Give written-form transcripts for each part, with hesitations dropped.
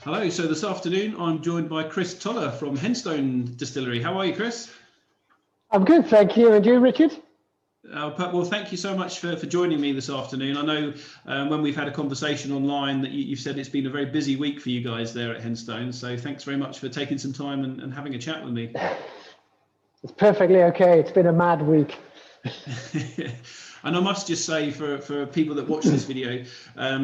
Hello, so this afternoon I'm joined by Chris Toller from Henstone Distillery. How are you, Chris? I'm good, thank you. And you, Richard? Well, thank you so much for joining me this afternoon. I know when we've had a conversation online that you've said it's been a very busy week for you guys there at Henstone, so thanks very much for taking some time and having a chat with me. It's perfectly okay. It's been a mad week. And I must just say, for people that watch this video,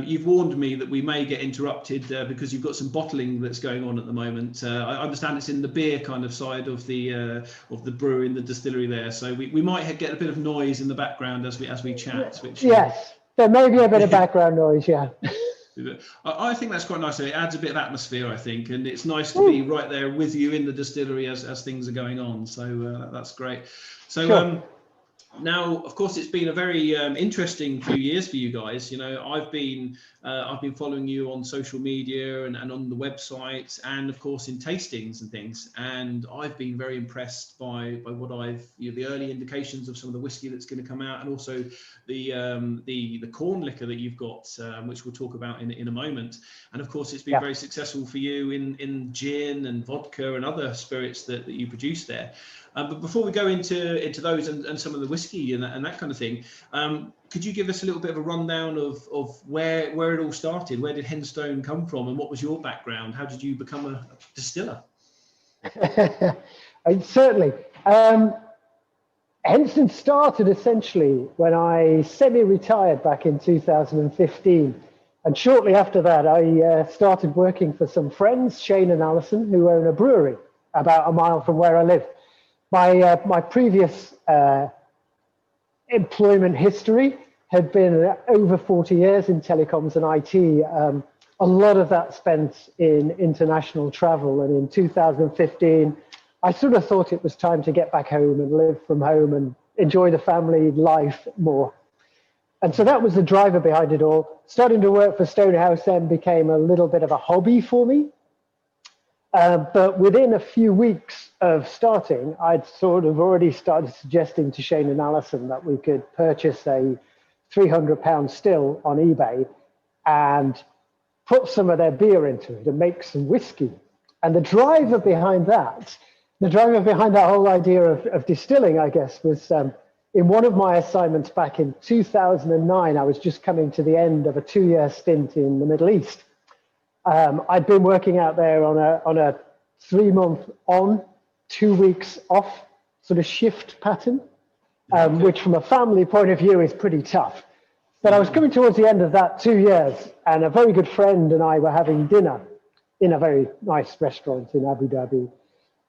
you've warned me that we may get interrupted because you've got some bottling that's going on at the moment. I understand it's in the beer kind of side of the brewery and the distillery there, so we might get a bit of noise in the background as we chat. Which yes, there may be a bit of background noise. Yeah. I think that's quite nice. It adds a bit of atmosphere, I think, and it's nice to be right there with you in the distillery as things are going on. So that's great. So. Sure. Now, of course, it's been a very interesting few years for you guys. You know, I've been following you on social media and on the website, and of course in tastings and things. And I've been very impressed by what the early indications of some of the whiskey that's going to come out, and also the corn liquor that you've got, which we'll talk about in a moment. And of course, it's been very successful for you in gin and vodka and other spirits that you produce there. But before we go into those and some of the whiskey and that kind of thing, could you give us a little bit of a rundown of where it all started? Where did Henstone come from, and what was your background? How did you become a distiller? Certainly. Henstone started essentially when I semi-retired back in 2015. And shortly after that, I started working for some friends, Shane and Alison, who own a brewery about a mile from where I live. My previous employment history had been over 40 years in telecoms and IT. A lot of that spent in international travel. And in 2015, I sort of thought it was time to get back home and live from home and enjoy the family life more. And so that was the driver behind it all. Starting to work for Stonehouse then became a little bit of a hobby for me. But within a few weeks of starting, I'd sort of already started suggesting to Shane and Alison that we could purchase a £300 still on eBay and put some of their beer into it and make some whiskey. And the driver behind that whole idea of distilling, I guess, was in one of my assignments back in 2009, I was just coming to the end of a 2-year stint in the Middle East. I'd been working out there on a 3-month on, 2 weeks off sort of shift pattern, which from a family point of view is pretty tough. But I was coming towards the end of that 2 years, and a very good friend and I were having dinner in a very nice restaurant in Abu Dhabi.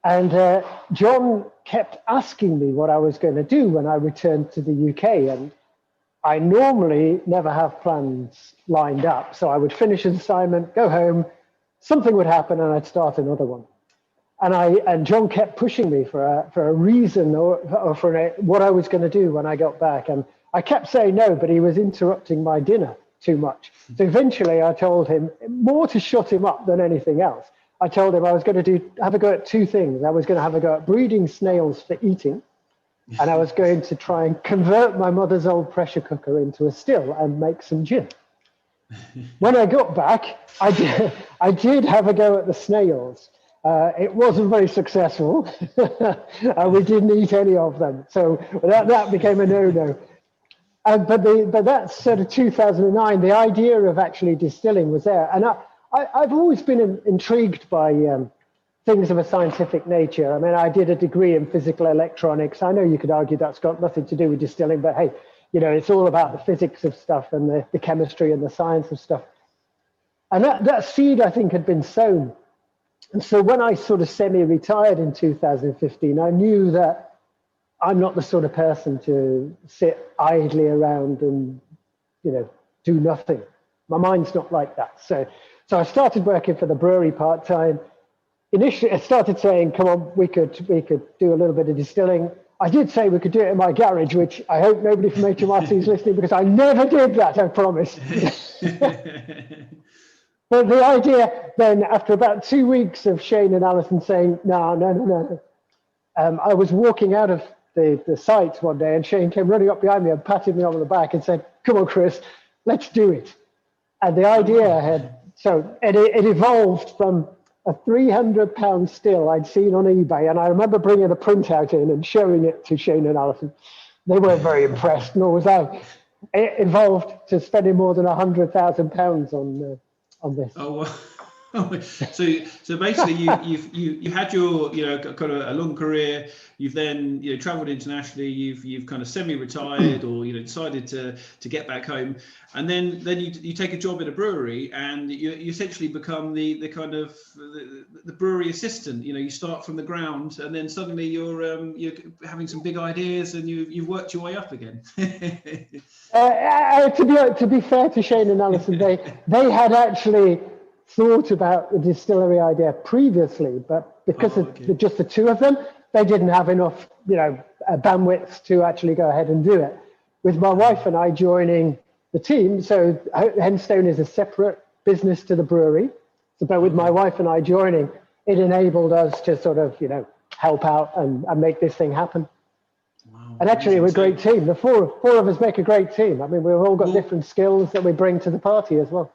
And John kept asking me what I was going to do when I returned to the UK. And I normally never have plans lined up. So I would finish an assignment, go home, something would happen, and I'd start another one. And John kept pushing me for a reason or for what I was going to do when I got back. And I kept saying no, but he was interrupting my dinner too much. So eventually I told him, more to shut him up than anything else, I told him I was going to have a go at 2 things. I was going to have a go at breeding snails for eating, and I was going to try and convert my mother's old pressure cooker into a still and make some gin. When I got back, I did have a go at the snails. It wasn't very successful. We didn't eat any of them. So that became a no-no. But that's sort of 2009. The idea of actually distilling was there. And I've always been intrigued by things of a scientific nature. I mean, I did a degree in physical electronics. I know you could argue that's got nothing to do with distilling, but hey, you know, it's all about the physics of stuff and the chemistry and the science of stuff. And that seed, I think, had been sown. And so when I sort of semi-retired in 2015, I knew that I'm not the sort of person to sit idly around and, you know, do nothing. My mind's not like that. So I started working for the brewery part-time. Initially, I started saying, come on, we could do a little bit of distilling. I did say we could do it in my garage, which I hope nobody from HMRC is listening, because I never did that, I promise. But the idea then, after about 2 weeks of Shane and Alison saying, no, I was walking out of the site one day and Shane came running up behind me and patted me on the back and said, come on, Chris, let's do it. And the idea had So it evolved from a 300-pound still I'd seen on eBay, and I remember bringing a printout in and showing it to Shane and Alison. They weren't very impressed, nor was I. It evolved to spending more than £100,000 on this. Oh, well. So basically you had your kind of a long career. You've then traveled internationally. You've kind of semi-retired or decided to get back home, and then you take a job at a brewery and you essentially become the kind of the brewery assistant. You start from the ground and then suddenly you're having some big ideas and you've worked your way up again. To be fair to Shane and Alison, they had actually thought about the distillery idea previously, but because of just the two of them, they didn't have enough, bandwidth to actually go ahead and do it. With my wife and I joining the team, so Henstone is a separate business to the brewery. So, but with my wife and I joining, it enabled us to sort of, help out and make this thing happen. Wow, and actually, we're a great team. The four of us make a great team. I mean, we've all got different skills that we bring to the party as well.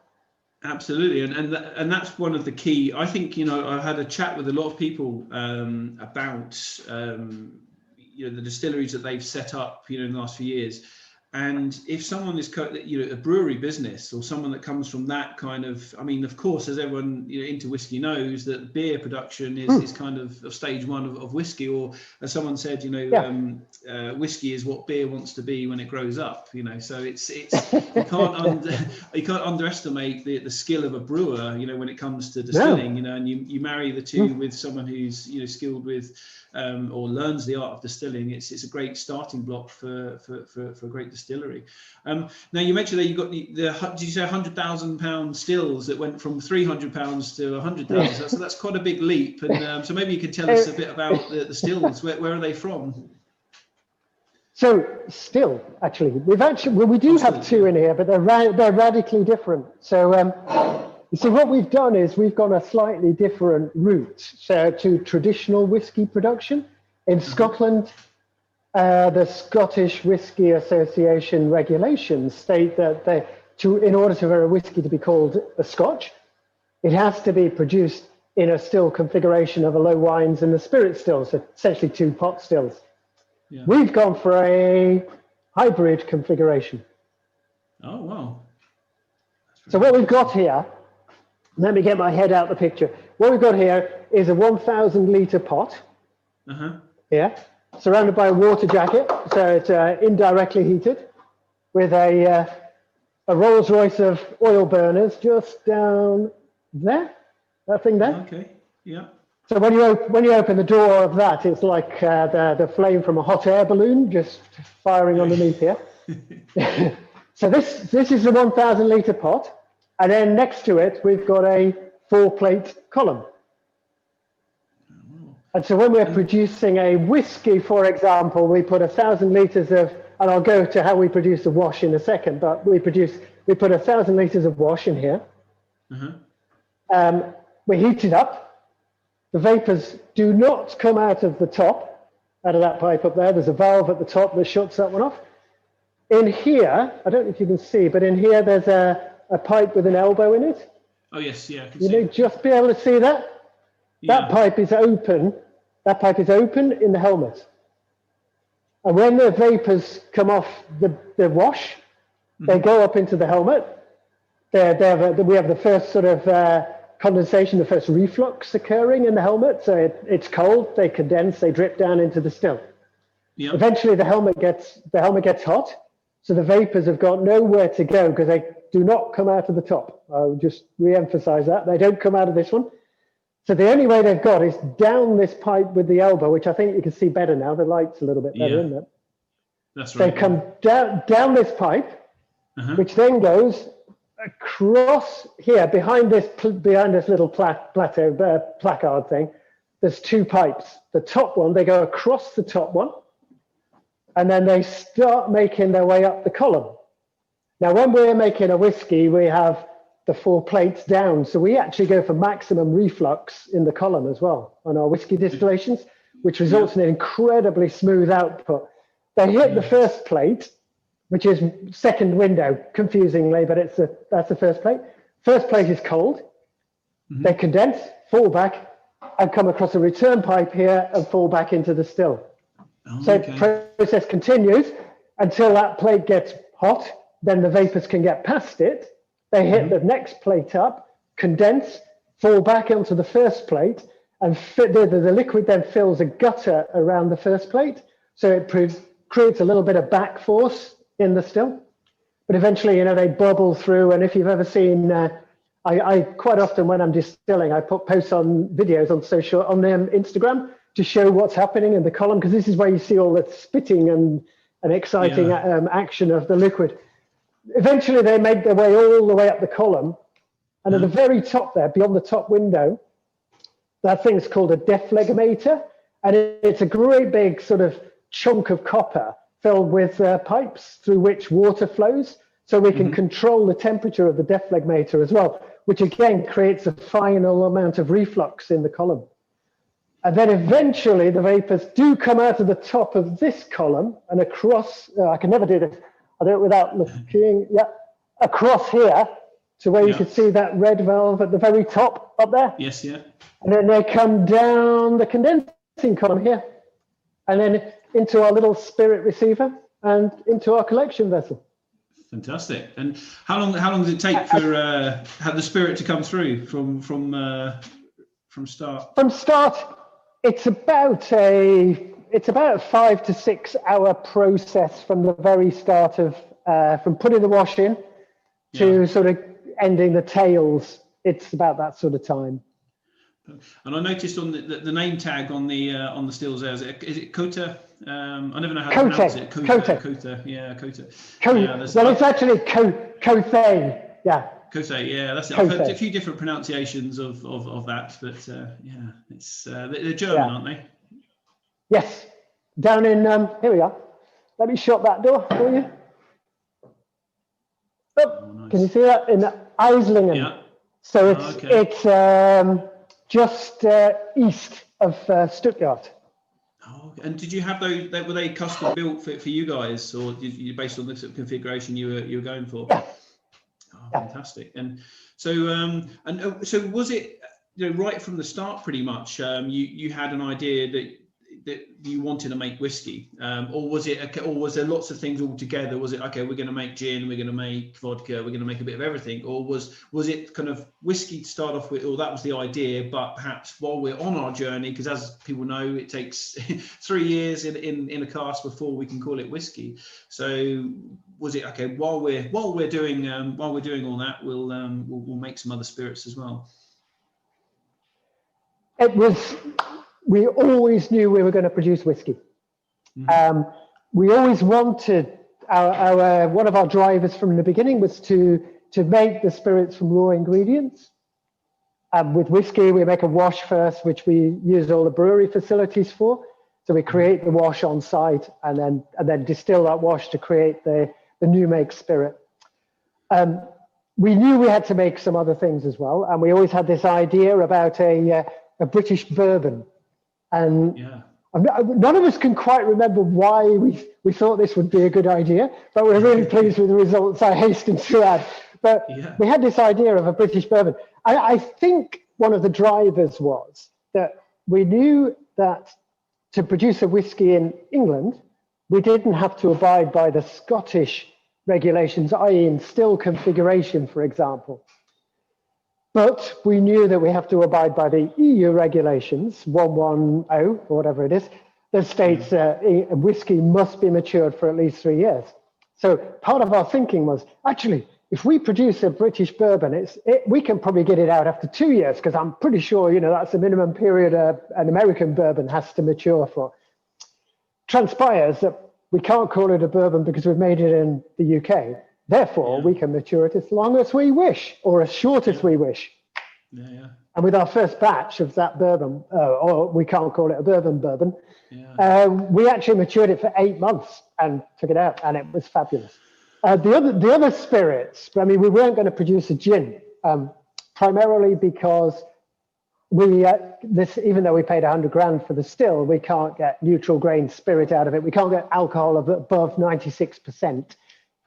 Absolutely, and that's one of the key. I think I had a chat with a lot of people about the distilleries that they've set up in the last few years, and if someone is a brewery business or someone that comes from that kind of, I mean, of course, as everyone into whiskey knows, that beer production is kind of stage one of whiskey, or as someone said, whiskey is what beer wants to be when it grows up. So it's you can't underestimate the skill of a brewer. When it comes to distilling. And you marry the two with someone who's skilled with or learns the art of distilling. It's a great starting block for a great distillery. Now you mentioned that you got the did you say £100,000 stills that went from £300 to 100,000? So that's quite a big leap. And so maybe you can tell us a bit about the stills. Where are they from? So still, actually, we do have two in here, but they're radically different. So you see, what we've done is we've gone a slightly different route to traditional whiskey production. In Scotland, the Scottish Whisky Association regulations state that in order for a whiskey to be called a Scotch, it has to be produced in a still configuration of a low wines and a spirit still, so essentially two pot stills. Yeah. We've gone for a hybrid configuration. Oh, wow. So what we've got here, let me get my head out the picture. What we've got here is a 1,000 litre pot. Yeah, surrounded by a water jacket, so it's indirectly heated, with a Rolls Royce of oil burners just down there. That thing there. Okay. Yeah. So when you open the door of that, it's like the flame from a hot air balloon just firing underneath here. So this is the 1,000 litre pot. And then next to it, we've got a 4-plate column. And so when we're producing a whiskey, for example, we put 1,000 litres of, and I'll go to how we produce the wash in a second, but we put 1,000 litres of wash in here. We heat it up. The vapors do not come out of the top, out of that pipe up there. There's a valve at the top that shuts that one off. In here, I don't know if you can see, but in here there's a pipe with an elbow in it. Oh yes, yeah. You may just be able to see that. Yeah. That pipe is open. That pipe is open in the helmet. And when the vapors come off the wash, they go up into the helmet. We have the first sort of condensation, the first reflux occurring in the helmet. So it's cold. They condense. They drip down into the still. Yep. Eventually, the helmet gets hot. So the vapors have got nowhere to go because they do not come out of the top. I'll just re-emphasize that. They don't come out of this one. So the only way they've got is down this pipe with the elbow, which I think you can see better now. The light's a little bit better, isn't it? That's right. They come down this pipe, which then goes across here behind this little placard thing. There's two pipes. The top one, they go across the top one, and then they start making their way up the column. Now, when we're making a whiskey, we have the 4 plates down. So we actually go for maximum reflux in the column as well on our whiskey distillations, which results in an incredibly smooth output. They hit the first plate, which is second window, confusingly, but that's the first plate. First plate is cold. They condense, fall back, and come across a return pipe here and fall back into the still. So the process continues until that plate gets hot. Then the vapors can get past it. They hit the next plate up, condense, fall back onto the first plate, and the liquid then fills a gutter around the first plate. So it creates a little bit of back force in the still. But eventually, they bubble through. And if you've ever seen, I quite often when I'm distilling, I put posts on videos on Instagram to show what's happening in the column, because this is where you see all the spitting and exciting action of the liquid. Eventually, they make their way all the way up the column. And at the very top there, beyond the top window, that thing's called a deflegmator. And it's a great big sort of chunk of copper filled with pipes through which water flows. So we can control the temperature of the deflegmator as well, which again creates a final amount of reflux in the column. And then eventually the vapors do come out of the top of this column and across, I can never do this, I'll do it without looking, across here to where you can see that red valve at the very top up there. Yes, yeah. And then they come down the condensing column here and then into our little spirit receiver and into our collection vessel. Fantastic. And how long does it take for the spirit to come through from start? From start, it's about a 5 to 6 hour process from the very start of from putting the wash in to sort of ending the tails. It's about that sort of time. And I noticed on the name tag on the stills there, is it Kota? I never know how to pronounce it. Kota. Yeah, Kota. Well, it's actually Kothe. Yeah. Kota. Yeah, that's it. I've heard a few different pronunciations of that, but it's they're German, aren't they? Yes. Down in here we are. Let me shut that door for you. Oh, nice. Can you see that in Eislingen? Yeah. So it's just east of Stuttgart. Oh, and did you have those? Were they custom built for you guys, or you based on the sort of configuration you were going for? Yeah. Oh, fantastic! And so was it right from the start, pretty much? You had an idea that you wanted to make whiskey, or was there lots of things all together? Was it okay? We're going to make gin, we're going to make vodka, we're going to make a bit of everything, or was it kind of whiskey to start off with, or that was the idea? But perhaps while we're on our journey, because as people know, it takes 3 years in a cask before we can call it whiskey. So was it okay? While we're doing all that, we'll make some other spirits as well. It was. We always knew we were going to produce whiskey. We always wanted our one of our drivers from the beginning was to make the spirits from raw ingredients. With whiskey, we make a wash first, which we use all the brewery facilities for. So we create the wash on site and then distill that wash to create the new make spirit. We knew we had to make some other things as well, and we always had this idea about a British bourbon. And none of us can quite remember why we thought this would be a good idea, but we're really pleased with the results, I hasten to add. But we had this idea of a British bourbon. I think one of the drivers was that we knew that to produce a whiskey in England, we didn't have to abide by the Scottish regulations, i.e. in still configuration, for example. But we knew that we have to abide by the EU regulations, 110 or whatever it is, that states whiskey must be matured for at least 3 years. So part of our thinking was, actually, if we produce a British bourbon, we can probably get it out after 2 years, because I'm pretty sure that's the minimum period an American bourbon has to mature for. Transpires that we can't call it a bourbon because we've made it in the UK. Therefore, we can mature it as long as we wish, or as short as we wish. And with our first batch of that bourbon, or we can't call it a bourbon, we actually matured it for 8 months and took it out, and it was fabulous. The other spirits, I mean, we weren't going to produce a gin, primarily because even though we paid 100 grand for the still, we can't get neutral grain spirit out of it. We can't get alcohol above 96%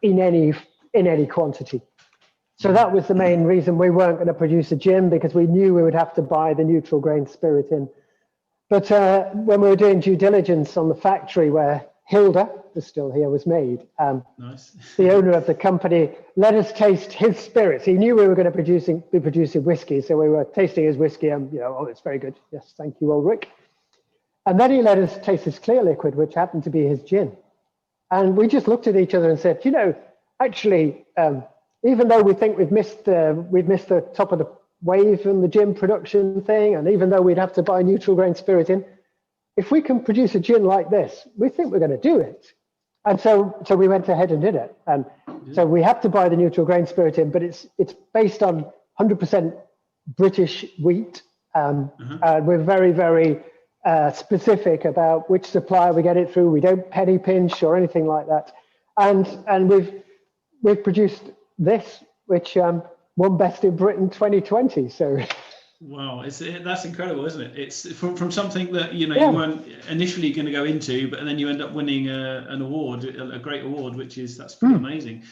in any quantity. So that was the main reason we weren't going to produce a gin, because we knew we would have to buy the neutral grain spirit in. But when we were doing due diligence on the factory where Hilda, the still here, was made, Nice. the owner of the company let us taste his spirits. He knew we were going to be producing whiskey, so we were tasting his whiskey, and oh, it's very good. Yes, thank you, Ulrich. And then he let us taste his clear liquid, which happened to be his gin. And we just looked at each other and said, actually, even though we think we've missed the top of the wave in the gin production thing, and even though we'd have to buy neutral grain spirit in, if we can produce a gin like this, we think we're going to do it. And so we went ahead and did it. And so we have to buy the neutral grain spirit in, but it's based on 100% British wheat. And we're very, very specific about which supplier we get it through. We don't penny pinch or anything like that. And we've produced this, which won Best in Britain 2020. So. Wow, that's incredible, isn't it? It's from something that you weren't initially going to go into, but then you end up winning an award, a great award, that's pretty amazing.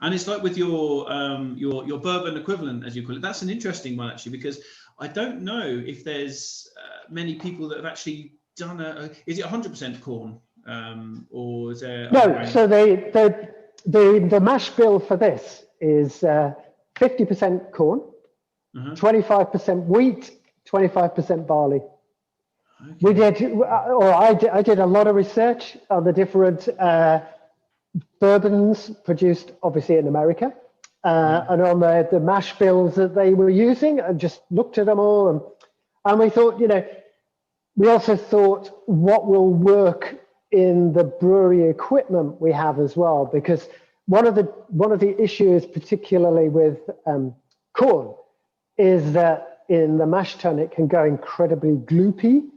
And it's like with your bourbon equivalent, as you call it. That's an interesting one actually, because I don't know if there's many people that have actually done is it 100% corn, or is there? No, so the mash bill for this is 50% corn. 25% wheat, 25% barley. Okay. I did a lot of research on the different bourbons produced, obviously, in America, and on the mash bills that they were using. I just looked at them all, and we thought, we also thought what will work in the brewery equipment we have as well, because one of the issues, particularly with corn, is that in the mash tun it can go incredibly gloopy,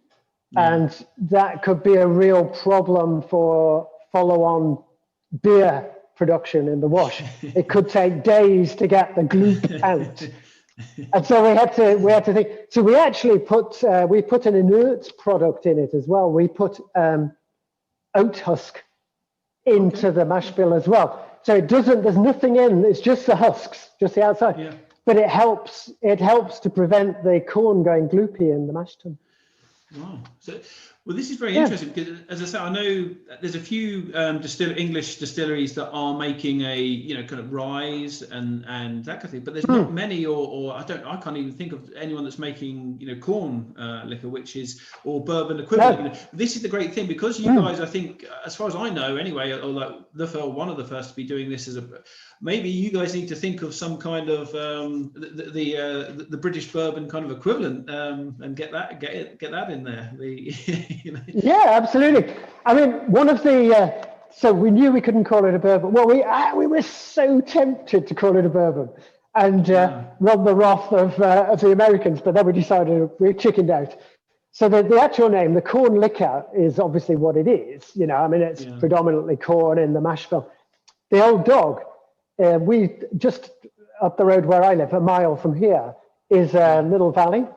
and that could be a real problem for follow-on beer production in the wash. It could take days to get the gloop out, and so we had to think. So we actually put an inert product in it as well. We put oat husk into the mash bill as well. So there's nothing in. It's just the husks, just the outside. Yeah. But it helps to prevent the corn going gloopy in the mash tun. Wow. So, well, this is very interesting, because, as I say, I know there's a few English distilleries that are making a kind of rise and that kind of thing, but there's not many, or I can't even think of anyone that's making corn liquor, or bourbon equivalent. No. This is the great thing, because you guys, I think, as far as I know, anyway, although one of the first to be doing this maybe you guys need to think of some kind of the British bourbon kind of equivalent, and get that in there. Yeah, absolutely. I mean, one of the so we knew we couldn't call it a bourbon. Well, we were so tempted to call it a bourbon, and run the wrath of the Americans, but then we decided we chickened out. So the actual name, the corn liquor, is obviously what it is. I mean, it's predominantly corn in the mash bill. The Old Dog, we just up the road where I live, a mile from here, is a little valley,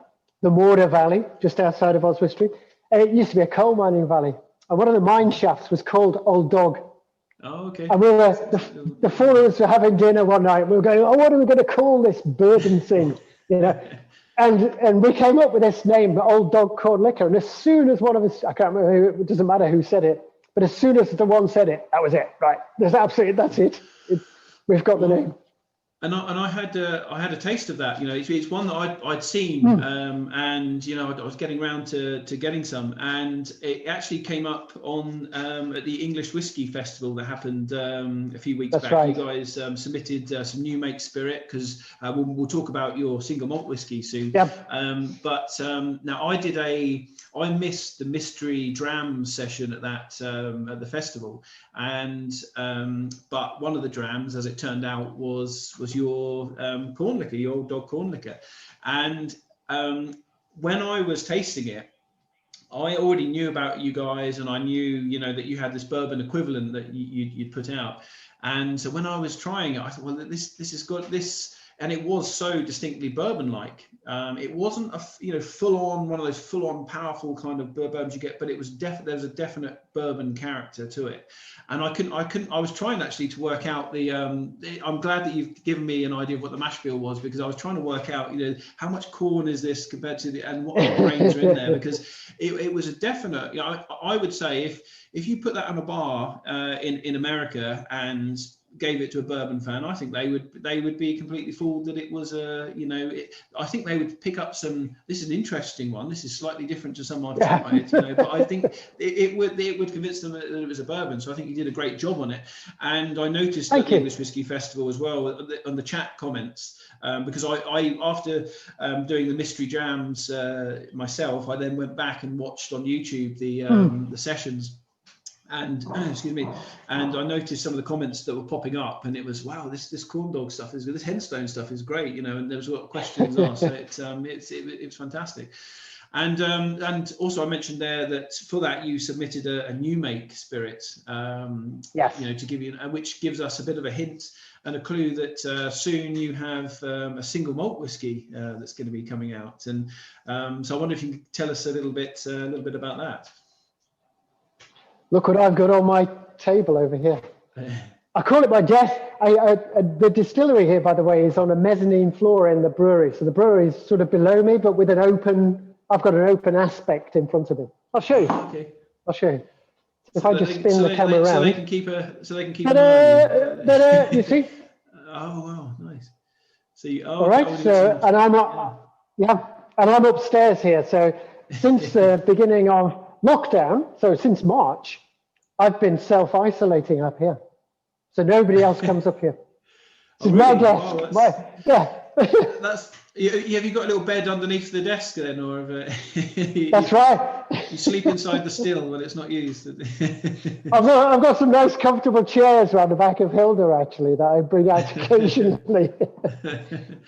the Mortar Valley, just outside of Oswestry. It used to be a coal mining valley, and one of the mine shafts was called Old Dog. Oh, okay. And we were the four of us were having dinner one night. We were going, what are we going to call this bourbon thing? And we came up with this name, Old Dog Corn Liquor. And as soon as one of us, I can't remember who, it doesn't matter who said it, but as soon as the one said it, that was it. Right? That's it. We've got the name. And I had a taste of that. It's one that I'd seen, and I was getting around to getting some, and it actually came up on at the English Whiskey Festival that happened a few weeks back. Right. You guys submitted some new make spirit, because we'll talk about your single malt whiskey soon. Yep. Now I missed the mystery dram session at the festival, and but one of the drams, as it turned out, was your corn liquor, your Old Dog corn liquor. And when I was tasting it, I already knew about you guys, and I knew that you had this bourbon equivalent that you'd put out. And so when I was trying it, I thought, well, this has got this. and it was so distinctly bourbon-like. It wasn't a full-on one of those full-on powerful kind of bourbons you get, but it was there was a definite bourbon character to it. And I was trying actually to work out I'm glad that you've given me an idea of what the mash bill was, because I was trying to work out, how much corn is this compared to and what other grains are in there, because it was a definite, I would say if you put that on a bar in America and gave it to a bourbon fan, I think they would be completely fooled that it was I think they would pick up some. This is an interesting one. This is slightly different to some I've tried, but I think it would convince them that it was a bourbon. So I think you did a great job on it. And I noticed at the English Whiskey Festival as well on the chat comments, because I after doing the mystery jams myself, I then went back and watched on YouTube the sessions. And excuse me, and I noticed some of the comments that were popping up, and it was, wow, this corn dog stuff this Henstone stuff is great, and there was a lot of questions asked. So it was fantastic. And also I mentioned there that for that you submitted a new make spirit, yes, to give you, which gives us a bit of a hint and a clue that soon you have a single malt whiskey that's going to be coming out. And so I wonder if you could tell us a little bit about that. Look what I've got on my table over here. I call it my desk. The distillery here, by the way, is on a mezzanine floor in the brewery. So the brewery is sort of below me, but with I've got an open aspect in front of me. I'll show you. Okay. I'll show you. If I just spin the camera around. So they can keep an eye on you. You see? Oh, wow, nice. So all right. So, and I'm upstairs here. So since the beginning of lockdown, so since March, I've been self-isolating up here. So nobody else comes up here. This is my desk. Have you got a little bed underneath the desk then, or that's right. You sleep inside the still when it's not used? I've got some nice comfortable chairs around the back of Hilda, actually, that I bring out occasionally.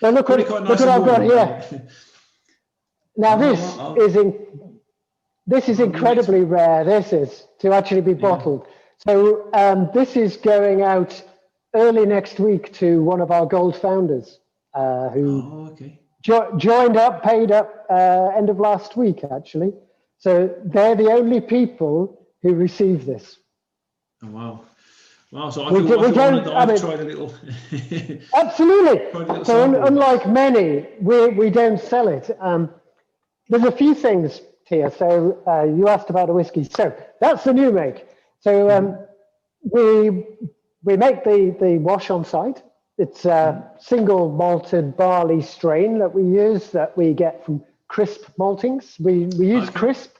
So look what I've got here. Now this is incredibly rare. This is to actually be bottled. So this is going out early next week to one of our gold founders who joined up, paid up end of last week, actually. So they're the only people who receive this. Oh, wow. Wow, so I feel honored that I've tried a little. Absolutely. So unlike many, we don't sell it. There's a few things here. So you asked about a whiskey. So that's the new make. So we make the wash on site. It's a single malted barley strain that we use that we get from Crisp Maltings. We use Crisp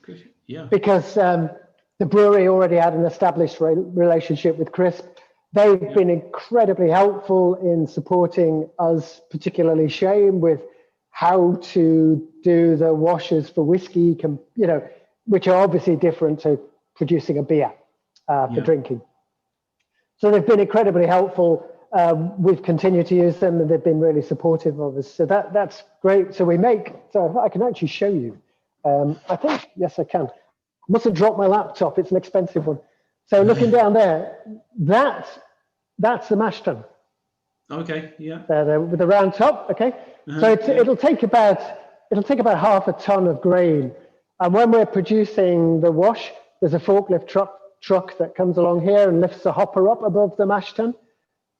because the brewery already had an established relationship with Crisp. They've been incredibly helpful in supporting us, particularly Shane, with how to do the washes for whiskey, which are obviously different to producing a beer for drinking. So they've been incredibly helpful. We've continued to use them, and they've been really supportive of us. So that's great. So I can actually show you. I think, yes, I can. Mustn't drop my laptop. It's an expensive one. So looking down there, that's the mash tun. Okay, yeah. With the round top, okay. So it'll take about half a ton of grain, and when we're producing the wash, there's a forklift truck that comes along here and lifts the hopper up above the mash tun,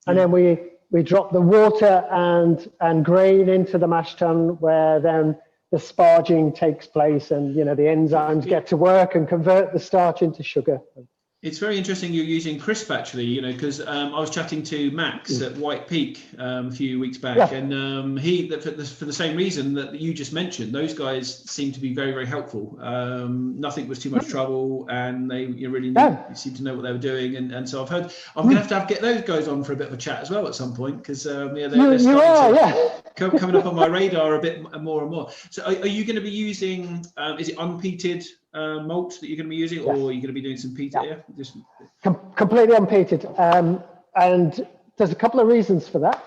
and then we drop the water and grain into the mash tun, where then the sparging takes place, and the enzymes get to work and convert the starch into sugar. It's very interesting you're using Crisp, actually, because I was chatting to Max at White Peak a few weeks back, and he, for the same reason that you just mentioned, those guys seem to be very, very helpful. Nothing was too much trouble, and they really seemed to know what they were doing. And so I've heard I'm going to have to get those guys on for a bit of a chat as well at some point, because they're coming up on my radar a bit more and more. So are you going to be using, is it unpeated malt that you're going to be using, or are you going to be doing some peated? Completely unpeated, and there's a couple of reasons for that.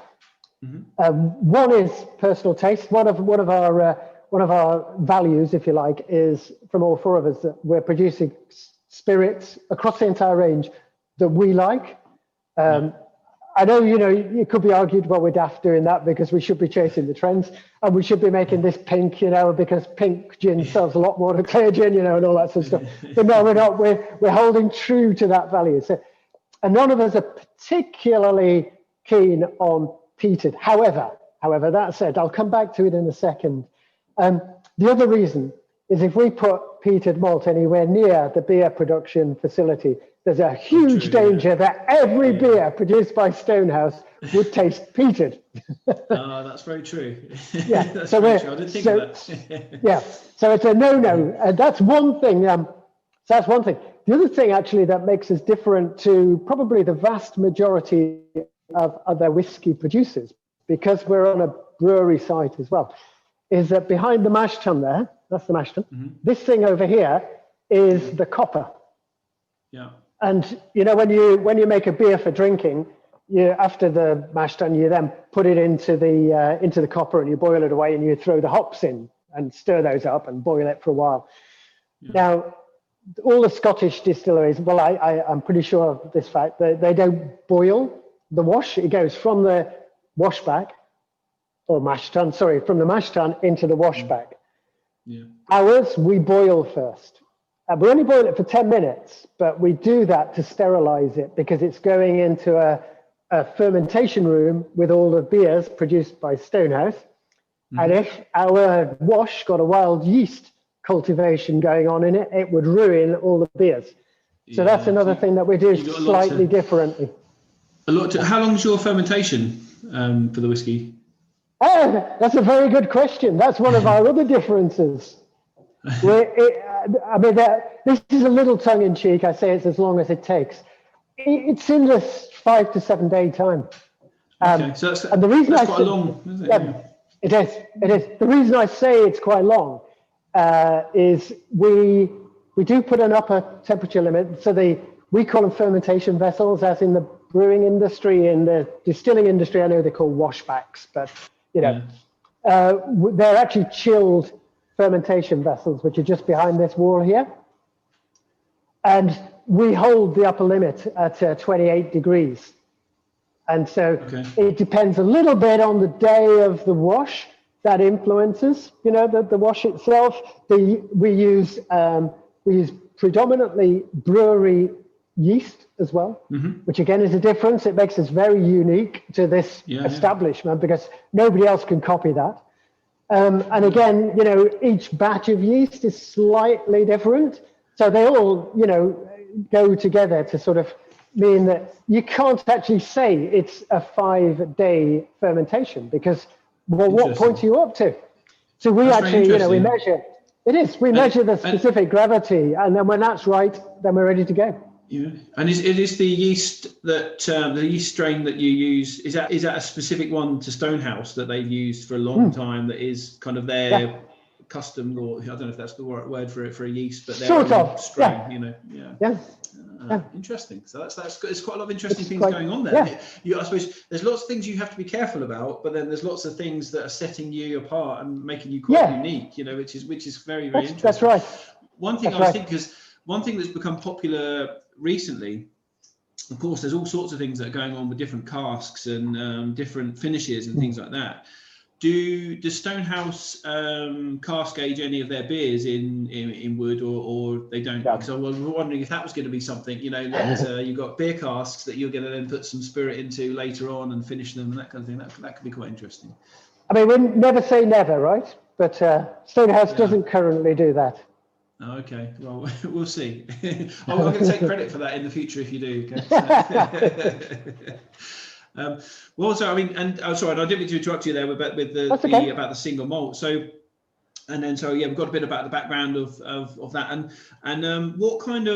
One is personal taste. One of our values, if you like, is from all four of us that we're producing spirits across the entire range that we like. I know, it could be argued, well, we're daft doing that because we should be chasing the trends and we should be making this pink, because pink gin sells a lot more than clear gin, and all that sort of stuff. But no, we're not. We're holding true to that value. So, and none of us are particularly keen on peated. However, that said, I'll come back to it in a second. The other reason is if we put peated malt anywhere near the beer production facility, there's a huge danger that every beer produced by Stonehouse would taste peated. That's very true. Yeah, that's very true. I didn't think of that. Yeah, so it's a no-no. And that's one thing. So that's one thing. The other thing, actually, that makes us different to probably the vast majority of other whiskey producers, because we're on a brewery site as well, is that behind the mash tun there, that's the mash tun. Mm-hmm. This thing over here is the copper. Yeah. And when you make a beer for drinking, after the mash tun, you then put it into the copper and you boil it away and you throw the hops in and stir those up and boil it for a while. Yeah. Now, all the Scottish distilleries, well, I'm pretty sure of this fact, that they don't boil the wash. It goes from the washback or mash tun, from the mash tun into the washback. Yeah. Ours, we boil first. We only boil it for 10 minutes, but we do that to sterilize it because it's going into a fermentation room with all the beers produced by Stonehouse. Mm-hmm. And if our wash got a wild yeast cultivation going on in it, it would ruin all the beers. So that's another thing that we do slightly differently. How long is your fermentation for the whiskey? Oh, that's a very good question. That's one of our other differences. This is a little tongue-in-cheek. I say it's as long as it takes. It's in this 5 to 7 day time. Okay, so that's quite long, isn't it? Yeah. It is. The reason I say it's quite long is we do put an upper temperature limit. So we call them fermentation vessels, as in the brewing industry. In the distilling industry, I know they're called washbacks, but they're actually chilled fermentation vessels, which are just behind this wall here. And we hold the upper limit at 28 degrees. And so it depends a little bit on the day of the wash. That influences, the wash itself. We use predominantly brewery yeast as well, mm-hmm. which again is a difference. It makes us very unique to this establishment because nobody else can copy that. And again, each batch of yeast is slightly different. So they all, go together to sort of mean that you can't actually say it's a 5 day fermentation because, well, what point are you up to? So we actually, we measure. It is. We measure the specific gravity, and then when that's right, then we're ready to go. Yeah, and it is the yeast that the yeast strain that you use is that a specific one to Stonehouse that they've used for a long time that is kind of their custom, or I don't know if that's the right word for it, for a yeast, but their sort of strain, Yeah. Interesting. So that's good. It's quite a lot of interesting things going on there. Yeah. I suppose there's lots of things you have to be careful about, but then there's lots of things that are setting you apart and making you quite unique. Which is very, very interesting. That's right. One thing I was thinking, because one thing that's become popular recently, of course, there's all sorts of things that are going on with different casks and different finishes and things like that. Does Stonehouse cask age any of their beers in wood, or they don't? Because I was wondering if that was going to be something, that you've got beer casks that you're going to then put some spirit into later on and finish them and that kind of thing. That could be quite interesting. I mean, we never say never, right? But Stonehouse doesn't currently do that. Oh, okay, well, we'll see. I'm going to take credit for that in the future if you do. Okay? Well, so I mean, and sorry, I didn't mean to interrupt you there about the single malt. So, and then we've got a bit about the background of that, and what kind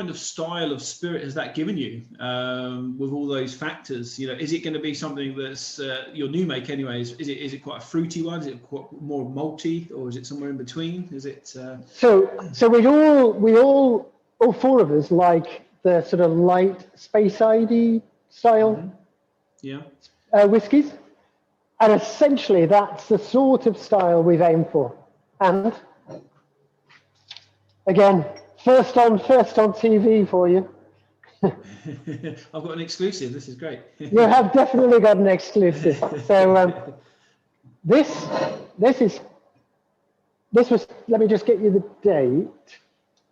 of style of spirit has that given you with all those factors? Is it going to be something that's your new make anyways? Is it quite a fruity one? Is it quite more malty, or is it somewhere in between? Is it? So we all four of us like the sort of light Speyside style whiskies, and essentially that's the sort of style we've aimed for. And again, first on TV for you. I've got an exclusive. This is great. You have definitely got an exclusive. So this was, let me just get you the date,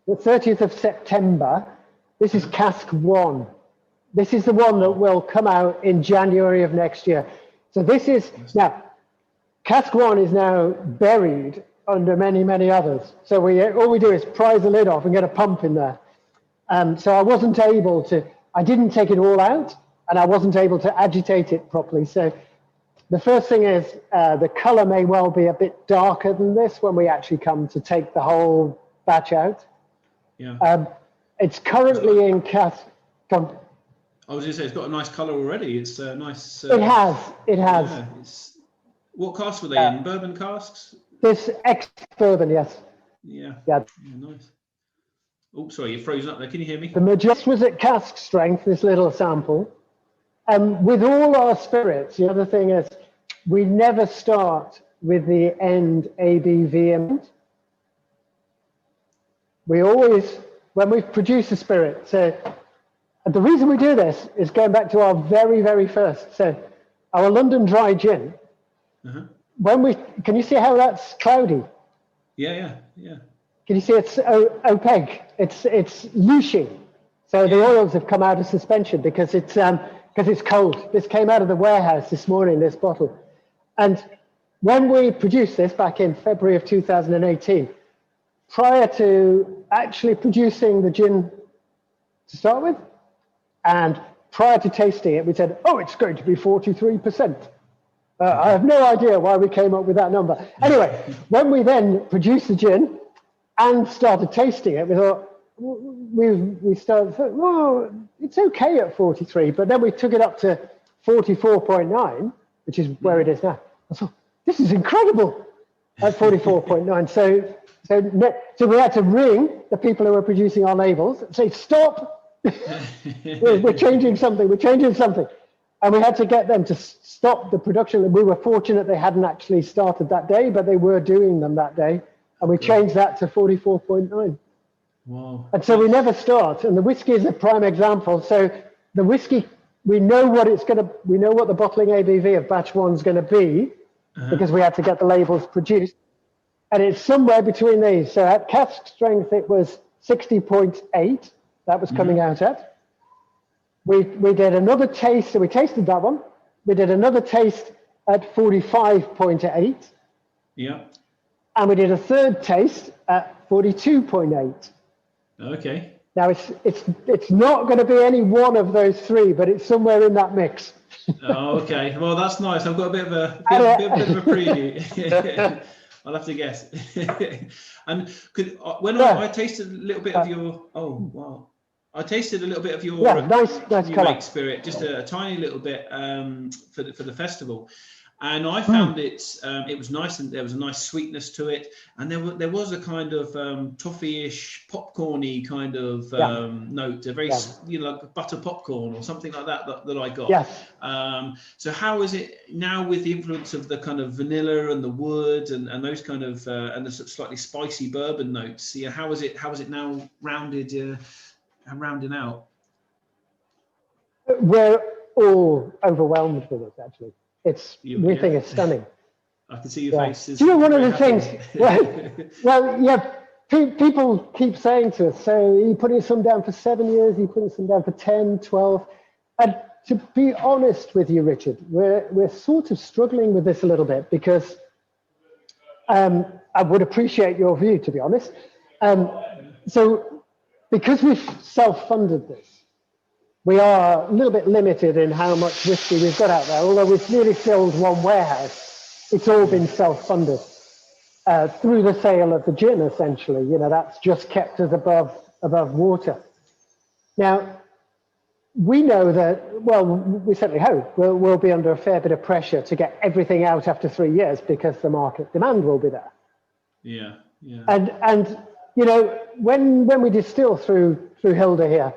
the 30th of September. This is cask 1. This is the one that will come out in January of next year. So this is, now, cask 1 is now buried under many, many others. So all we do is prise the lid off and get a pump in there. So I wasn't able to, I didn't take it all out, and I wasn't able to agitate it properly. So the first thing is the color may well be a bit darker than this when we actually come to take the whole batch out. Yeah. It's currently in cask. I was going to say, it's got a nice color already. It's a nice. It has. Yeah, what casks were they in? Bourbon casks? This ex-bourbon, yes. Yeah. Yeah. Nice. Oh, sorry, you're frozen up there. Can you hear me? The Majestic was at cask strength, this little sample. With all our spirits, the other thing is we never start with the end ABV amount. We always, when we produce a spirit, so and the reason we do this is going back to our very, very first. So our London dry gin, when we, can you see how that's cloudy? Yeah. Can you see it's opaque? It's lushing. So the oils have come out of suspension because it's cold. This came out of the warehouse this morning, this bottle. And when we produced this back in February of 2018, prior to actually producing the gin to start with, and prior to tasting it, we said, oh, it's going to be 43%. I have no idea why we came up with that number. Anyway, when we then produced the gin and started tasting it, we thought, we started, well, it's okay at 43, but then we took it up to 44.9, which is where it is now. I thought, this is incredible at 44.9. So we had to ring the people who were producing our labels and say, stop. we're changing something. And we had to get them to stop the production. And we were fortunate they hadn't actually started that day, but they were doing them that day. And we changed that to 44.9. Wow. And so we never start. And the whiskey is a prime example. So the whiskey, we know what the bottling ABV of batch 1 is going to be because we had to get the labels produced. And it's somewhere between these. So at cask strength, it was 60.8. That was coming out at. We did another taste, so we tasted that one. We did another taste at 45.8. Yeah. And we did a third taste at 42.8. Okay. Now it's not going to be any one of those three, but it's somewhere in that mix. Oh, okay. Well, that's nice. I've got a bit of a preview. I'll have to guess. And I tasted a little bit of your, I tasted a little bit of your nice colour spirit, just a tiny little bit for the festival, and I found it was nice, and there was a nice sweetness to it, and there was a kind of toffee-ish, popcorny kind of note, a very like butter popcorn or something like that I got. Yes. So how is it now with the influence of the kind of vanilla and the wood and those kind of and the slightly spicy bourbon notes? Yeah, how is it now rounded? And rounding out? We're all overwhelmed with it, actually. We think it's stunning. I can see your face. Do you know one of the things? People keep saying to us, so are you putting some down for 7 years? Are you putting some down for 10, 12? And to be honest with you, Richard, we're sort of struggling with this a little bit because I would appreciate your view, to be honest. Because we've self-funded this, we are a little bit limited in how much whiskey we've got out there. Although we've nearly filled one warehouse, it's all been self-funded through the sale of the gin, essentially. You know, that's just kept us above water. Now, we know that, well, we certainly hope we'll be under a fair bit of pressure to get everything out after 3 years because the market demand will be there. Yeah. And you know, when we distill through Hilda here,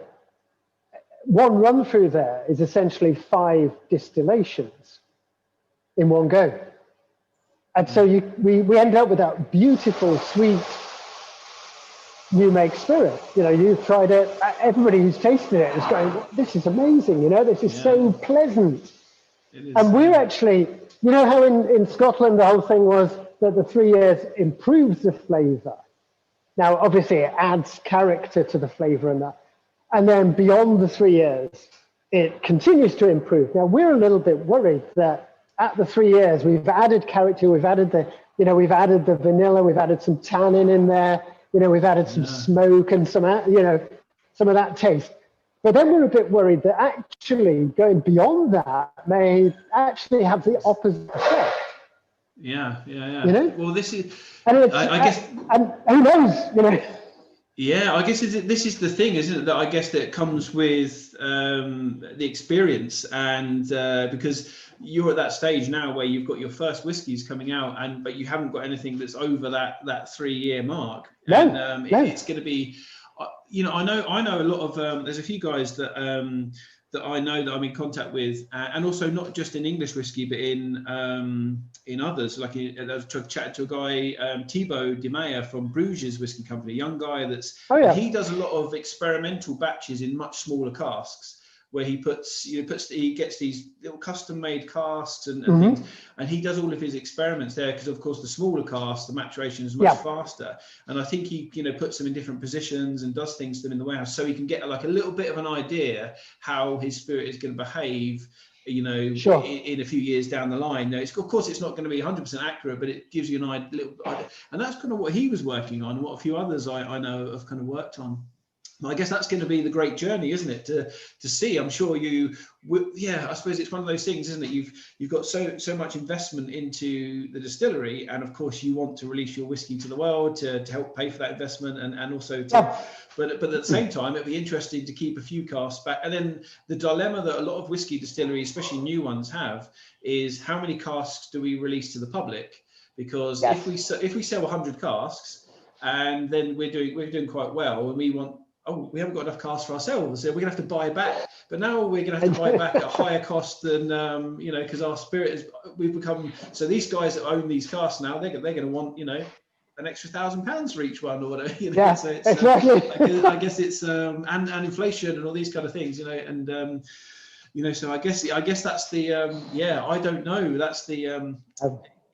one run through there is essentially 5 distillations in one go. And so we end up with that beautiful, sweet new make spirit. You've tried it. Everybody who's tasted it is going, this is amazing. This is so pleasant. It is, and we're actually, how in Scotland the whole thing was that the 3 years improves the flavour. Now, obviously, it adds character to the flavour and that. And then beyond the 3 years, it continues to improve. Now, we're a little bit worried that at the 3 years, we've added character, we've added we've added the vanilla, we've added some tannin in there, we've added some smoke and some of that taste. But then we're a bit worried that actually going beyond that may actually have the opposite effect. Yeah. Well, this is, and I guess, and who knows, Yeah, I guess this is the thing, isn't it? That I guess that comes with the experience, and because you're at that stage now where you've got your first whiskies coming out, but you haven't got anything that's over that 3 year mark. And it's going to be, I know a lot of there's a few guys that I know that I'm in contact with, and also not just in English whiskey, but in others. Like I was chatting to a guy, Thibaut de Meyer from Bruges Whiskey Company, a young guy he does a lot of experimental batches in much smaller casks, where he gets these little custom made casks and things, and he does all of his experiments there, because of course the smaller casks, the maturation is much faster, and I think he puts them in different positions and does things to them in the warehouse, so he can get like a little bit of an idea how his spirit is going to behave in a few years down the line. Now, of course it's not going to be 100% accurate, but it gives you an idea, and that's kind of what he was working on, and what a few others I know have kind of worked on. I guess that's going to be the great journey, isn't it? To see. I'm sure I suppose it's one of those things, isn't it? You've got so much investment into the distillery, and of course you want to release your whiskey to the world to help pay for that investment, and also but at the same time, it'd be interesting to keep a few casks back. And then the dilemma that a lot of whiskey distilleries, especially new ones, have is how many casks do we release to the public? Because if we sell 100 casks and then we're doing quite well, and we haven't got enough casks for ourselves, so we're gonna have to buy back. But now we're gonna have to buy back at a higher cost than because our spirit we've become. So these guys that own these casks now, they're gonna want an extra £1,000 for each one or whatever. So it's, exactly. I guess it's and inflation and all these kind of things, and so I guess that's the I don't know. That's the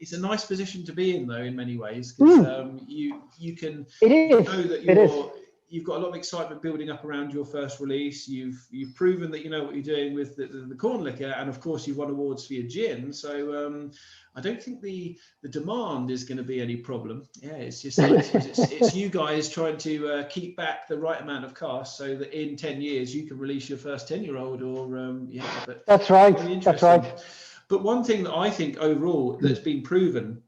it's a nice position to be in, though, in many ways, because you can know that you've got a lot of excitement building up around your first release. You've proven that you know what you're doing with the corn liquor, and of course you've won awards for your gin. So I don't think the demand is going to be any problem. Yeah, it's just it's you guys trying to keep back the right amount of casks so that in 10 years you can release your first 10-year-old But that's right. That's right. But one thing that I think overall that's been proven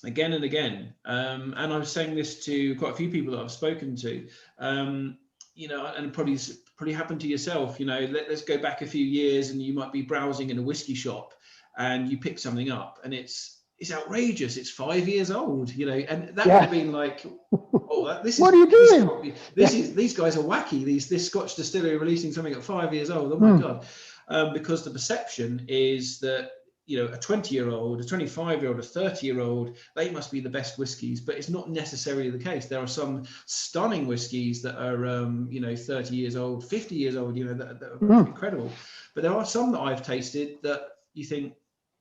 again and again, and I was saying this to quite a few people that I've spoken to, and probably happened to yourself. Let's go back a few years, and you might be browsing in a whiskey shop, and you pick something up, and it's outrageous. It's 5 years old, and that would have been like, this is what are you doing? These guys are wacky. This Scotch distillery releasing something at 5 years old. Oh my God. Because the perception is that a 20-year-old, a 25-year-old, a 30-year-old, they must be the best whiskies, but it's not necessarily the case. There are some stunning whiskies that are 30 years old, 50 years old, that are incredible. But there are some that I've tasted that you think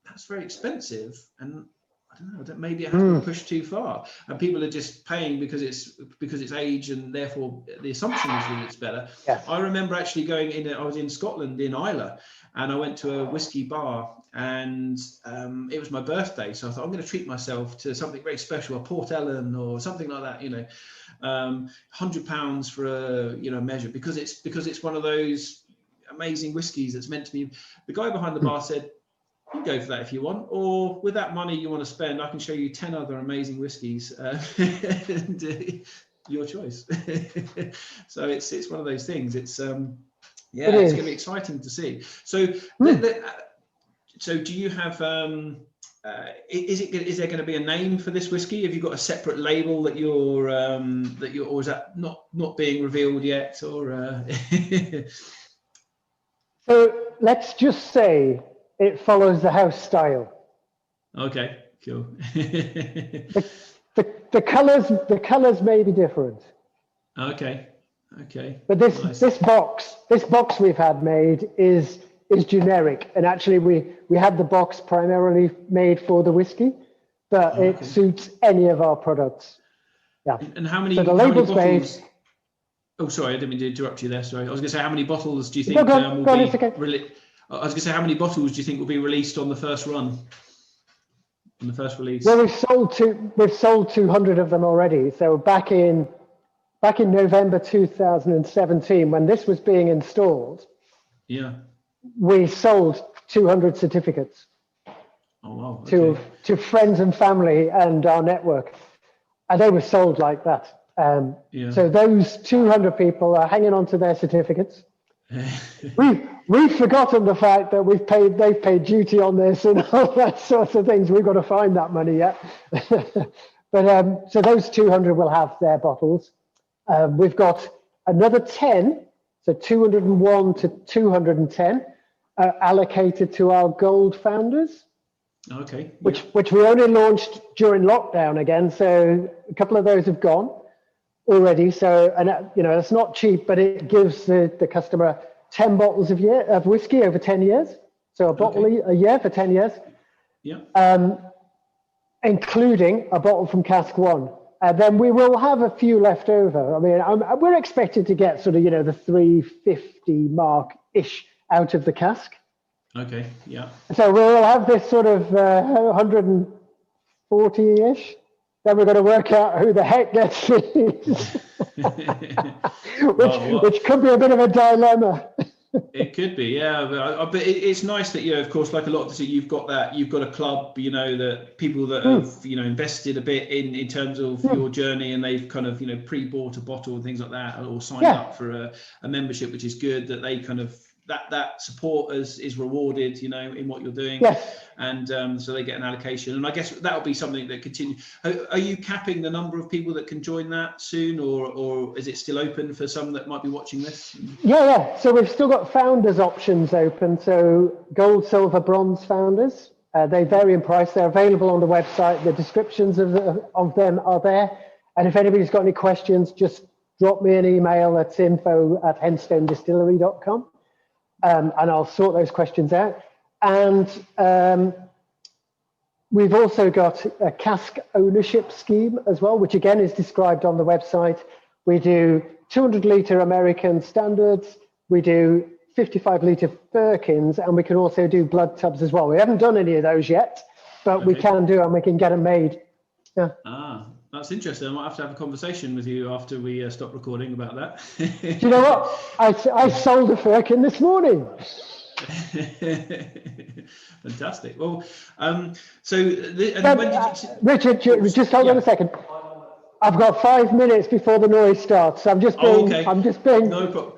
that's very expensive, and I don't know, maybe it has been pushed too far, and people are just paying because it's age, and therefore the assumption is that it's better. Yes. I remember actually I was in Scotland, in Islay, and I went to a whiskey bar, and it was my birthday, so I thought I'm going to treat myself to something very special, a Port Ellen or something like that, £100 for a measure, because it's one of those amazing whiskies that's meant to be. The guy behind the bar said, you can go for that if you want, or with that money you want to spend, I can show you 10 other amazing whiskies, and your choice. So it's one of those things. It's going to be exciting to see. So so do you have is there going to be a name for this whiskey? Have you got a separate label that you're or is that not being revealed yet, or So let's just say it follows the house style. Okay, cool. The colors may be different. Okay. Okay. But Nice. this box we've had made is generic, and actually we had the box primarily made for the whiskey, but it Okay. suits any of our products. Yeah. And how So many the label's made. bottles? Oh, sorry, I didn't mean to interrupt you there. Sorry, I was going to say, how many bottles do you No, think will go on, be it's okay. I was going to say, how many bottles do you think will be released on the first run, on the first release? Well, we've sold 200 of them already. So back in November 2017, when this was being installed, Yeah. we sold 200 certificates Oh wow. Okay. to friends and family and our network, and they were sold like that. Yeah. So those 200 people are hanging on to their certificates. We've forgotten the fact that they've paid duty on this and all that sorts of things. We've got to find that money yet. But so those 200 will have their bottles. We've got another 10, so 201 to 210 allocated to our gold founders. Okay. Which we only launched during lockdown again. So a couple of those have gone already. So, and it's not cheap, but it gives the customer 10 bottles of whiskey over 10 years. So a bottle a year for 10 years. Yeah. Including a bottle from cask one. And then we will have a few left over. I mean, we're expected to get sort of, the 350 mark-ish out of the cask. Okay. Yeah. So we'll have this sort of 140-ish. Then we're going to work out who the heck gets these, which could be a bit of a dilemma. It could be, yeah, but it's nice that of course, like a lot of you've got a club, that people that have invested a bit in terms of your journey, and they've kind of pre-bought a bottle and things like that, or signed up for a membership, which is good that they kind of that support is rewarded, in what you're doing. Yes. And so they get an allocation, and I guess that'll be something that continues. Are you capping the number of people that can join that soon, or is it still open for some that might be watching this? Yeah. So we've still got founders options open. So gold, silver, bronze founders. They vary in price. They're available on the website. The descriptions of them are there. And if anybody's got any questions, just drop me an email at info@henstonedistillery.com. And I'll sort those questions out. And we've also got a cask ownership scheme as well, which again is described on the website. We do 200-litre American standards. We do 55-litre firkins, and we can also do blood tubs as well. We haven't done any of those yet, but we can do, and we can get them made. Yeah. That's interesting. I might have to have a conversation with you after we stop recording about that. Do you know what? I sold a firkin this morning. Fantastic. Well, Richard, just hold on a second. I've got 5 minutes before the noise starts. I'm just being. No problem.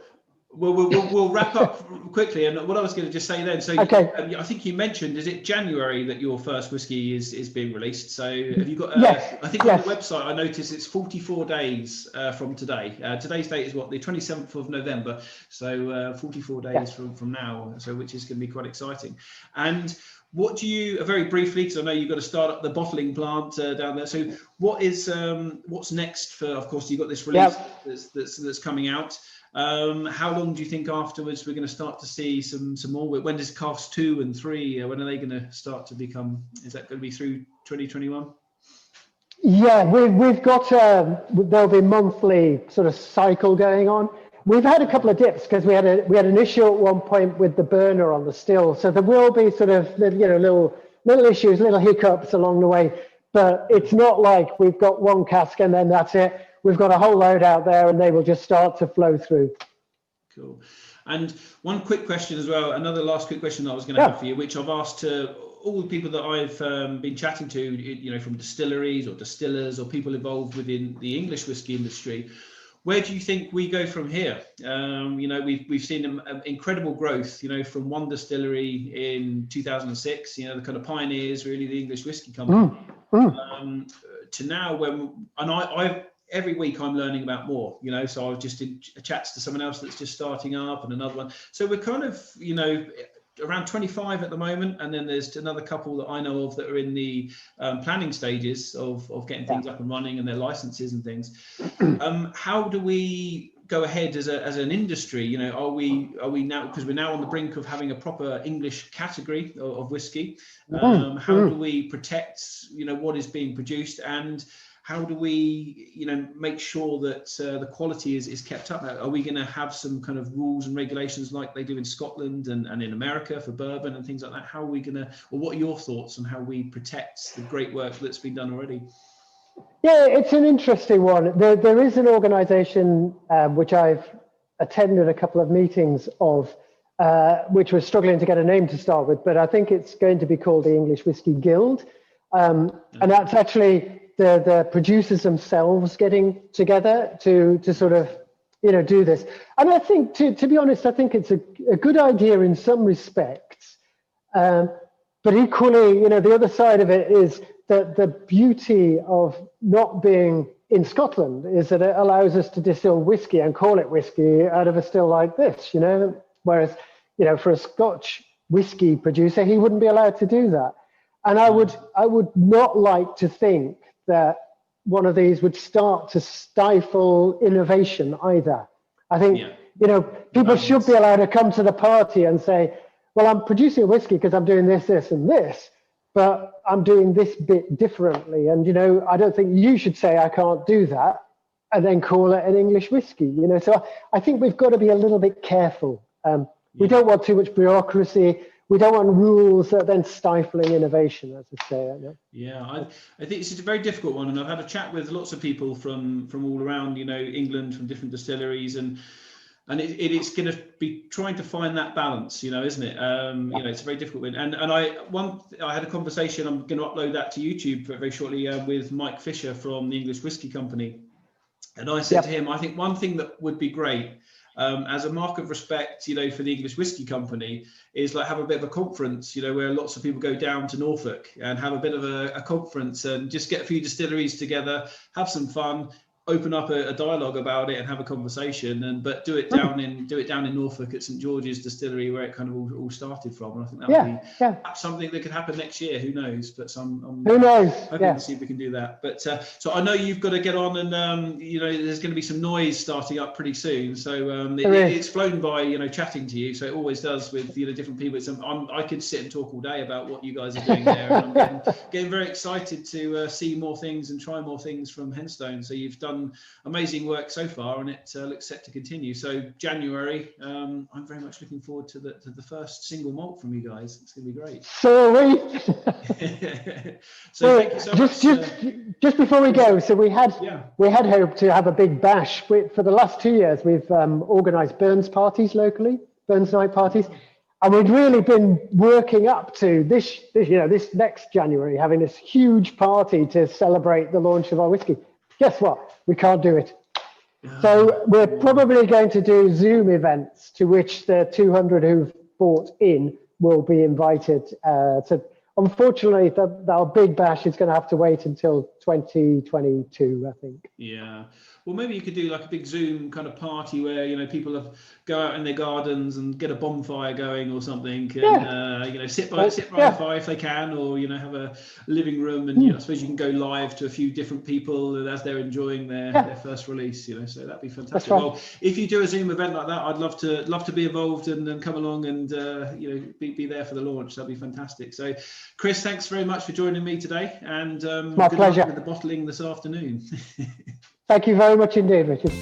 Well, we'll wrap up quickly. And what I was going to just say then, so I think you mentioned, is it January that your first whiskey is being released? So have you got, yes, I think on the website, I noticed it's 44 days from today. Today's date is what, the 27th of November. So 44 days from now, so which is going to be quite exciting. And what do you, very briefly, because I know you've got to start up the bottling plant down there. So what's next for, of course, you've got this release that's coming out. How long do you think afterwards we're going to start to see some more? When does casks 2 and 3, when are they going to start to become, is that going to be through 2021? Yeah, we've got, there'll be monthly sort of cycle going on. We've had a couple of dips because we had an issue at one point with the burner on the still. So there will be sort of, little issues, little hiccups along the way, but it's not like we've got one cask and then that's it. We've got a whole load out there and they will just start to flow through. Cool. And one quick question as well, another last quick question that I was going to have for you, which I've asked to all the people that I've been chatting to, from distilleries or distillers or people involved within the English whiskey industry. Where do you think we go from here? We've seen incredible growth, from one distillery in 2006, the kind of pioneers, really, the English whiskey company, to now every week I'm learning about more, so I was just in chats to someone else that's just starting up and another one. So we're kind of, around 25 at the moment, and then there's another couple that I know of that are in the planning stages of getting things up and running and their licenses and things. How do we go ahead as an industry? You know, are we now, because we're now on the brink of having a proper English category of whiskey, how do we protect, you know, what is being produced, and how do we, you know, make sure that the quality is kept up? Are we going to have some kind of rules and regulations like they do in Scotland and in America for bourbon and things like that? How are we going to, or what are your thoughts on how we protect the great work that's been done already? Yeah, it's an interesting one. There is an organisation which I've attended a couple of meetings of, which was struggling to get a name to start with, but I think it's going to be called the English Whisky Guild. And that's actually the producers themselves getting together to sort of, you know, do this. And I think, to be honest, I think it's a good idea in some respects. But equally, you know, the other side of it is that the beauty of not being in Scotland is that it allows us to distill whiskey and call it whiskey out of a still like this, you know, whereas, you know, for a Scotch whiskey producer, he wouldn't be allowed to do that. And I would not like to think that one of these would start to stifle innovation either. I think, you know, people should be allowed to come to the party and say, well, I'm producing a whiskey because I'm doing this, this, and this, but I'm doing this bit differently. And, you know, I don't think you should say I can't do that and then call it an English whiskey, you know. So I think we've got to be a little bit careful. We don't want too much bureaucracy. We don't want rules that are then stifling innovation, as I say. Yeah, I think it's a very difficult one, and I've had a chat with lots of people from all around, you know, England, from different distilleries, and it's going to be trying to find that balance, you know, isn't it? You know, it's a very difficult one. And I had a conversation. I'm going to upload that to YouTube very shortly with Mike Fisher from the English Whisky Company, and I said to him, I think one thing that would be great, as a mark of respect, you know, for the English Whisky Company, is like have a bit of a conference, you know, where lots of people go down to Norfolk and have a bit of a conference and just get a few distilleries together, have some fun, open up a dialogue about it and have a conversation, but do it down in Norfolk at St George's Distillery, where it kind of all started from. And I think that would be something that could happen next year. Who knows? But I'm who knows? Hoping to see if we can do that. But so I know you've got to get on, and you know, there's going to be some noise starting up pretty soon. So it's flown by, you know, chatting to you. So it always does with, you know, different people. I could sit and talk all day about what you guys are doing there, and I'm getting very excited to see more things and try more things from Henstone. So you've done amazing work so far, and it looks set to continue. So January, I'm very much looking forward to the first single malt from you guys. It's going to be great. So are we. So thank you so much. Just before we go, so we had hoped to have a big bash. For the last 2 years, we've organised Burns parties locally, Burns night parties. And we'd really been working up to this next January, having this huge party to celebrate the launch of our whiskey. Guess what? We can't do it. So we're probably going to do Zoom events to which the 200 who've bought in will be invited. Unfortunately, our big bash is going to have to wait until 2022, I think. Yeah. Well, maybe you could do like a big Zoom kind of party where, you know, people go out in their gardens and get a bonfire going or something, and you know, sit by the fire if they can, or, you know, have a living room, and you know, I suppose you can go live to a few different people as they're enjoying their first release, you know. So that'd be fantastic. Right. Well, if you do a Zoom event like that, I'd love to be involved and come along and you know, be there for the launch. That'd be fantastic. So, Chris, thanks very much for joining me today, and my pleasure. Good luck with the bottling this afternoon. Thank you very much indeed, Richard.